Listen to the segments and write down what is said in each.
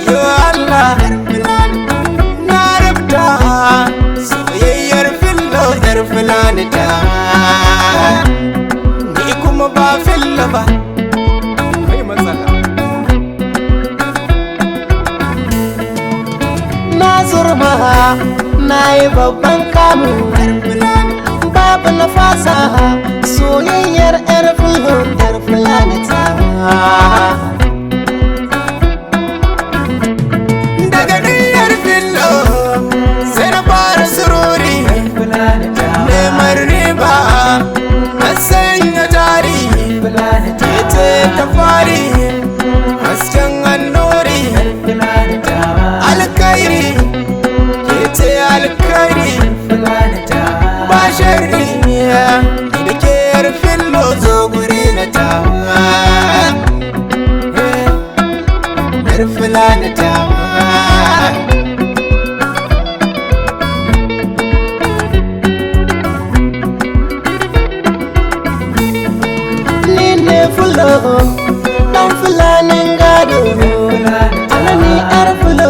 yo Allah na rubuta soyayyar fillo yar fulani ta ni kuma ba fillo ba kai matsala na zurma na yi babban kamu babu na fasa soyayyar yar fulani ta daga niyyar fillo sai na fara sururi neman riba na sanya jari ita ta fari hasken annuri alkairi ita alkairi ba sharri da ke yar fillo zo guri na ta yar fulani ta ni ne fulo dan fulanin gado alani yar fulo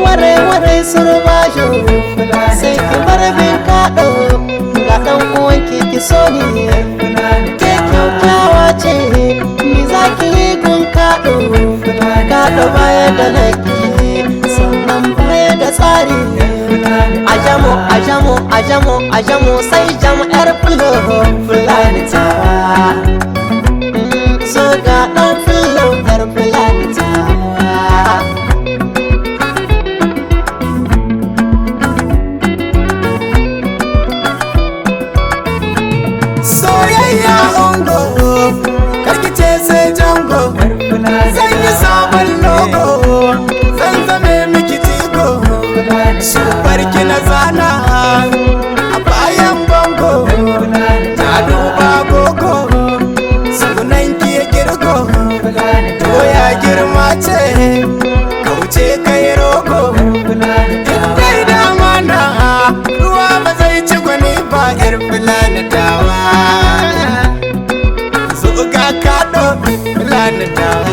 ware surbajo sai ki bar bin kaɗo ga ɗan uwanki ki so ni ke kyaukyawa ce ni za ki yi gun kaɗo baya da naki sannan baya da tsari ajamo sai jamo yar fulo fulani ta so ga ɗan fulo yar fulani ta soyayya ungo karkice sai jango zan yi sabon logo zan zame miki tigo barki na zana a bayan bango ta duba gogo sunan ki ya girgo to ya girma ce kauce kai rogo dai da mana ruwa ba zai ci gwani ba yar fulani dawa zuga kaɗo fulani dawa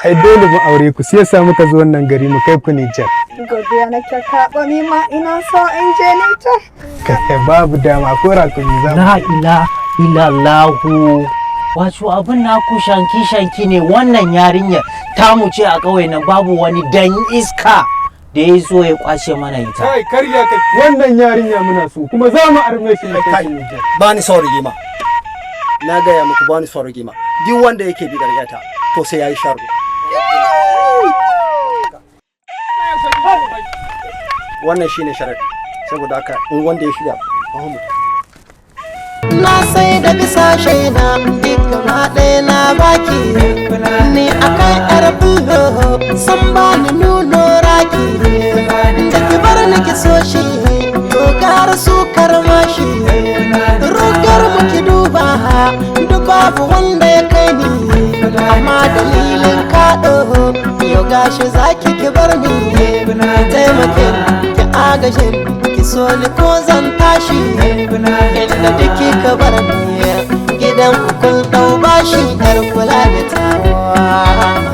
ai dole mu aure ku sai yasa muka zo wannan gari mu kai ku Nijar. Godiya nake kaɓa ni ma ina so in je Nijar. Kai babu dama ko rakumi za mu. La ilaha illallahu. Wato abin naku shanki ne wannan yarinyar tamu ce a ƙauye nan babu wani dan iska da ya zo ya kwace mana ita. Kai karya kai wannan yarinya muna so kuma za mu arme shi na kai Nijar. Ba ni son rigima. Na gaya muku ba ni son rigima. Duk wanda yake bi gargata to sai yayi sharri. Wannan shine sharadi saboda haka in wanda ya shirya Muhammad na sai da bisa shaida gaba ɗaya na baki ni akan yar fullo san ba ni nuno raki da ki bar ni ki so shi dogar su karmashi rogar mu ki duba duk babu wanda ya kai ni amma dalilin kaɗo yau gashi zaki ki bar ni taimake ki agashe ki so ni ko zan tashi inda duki ka bar ni gidan kun ɗau bashi yar kula da tawa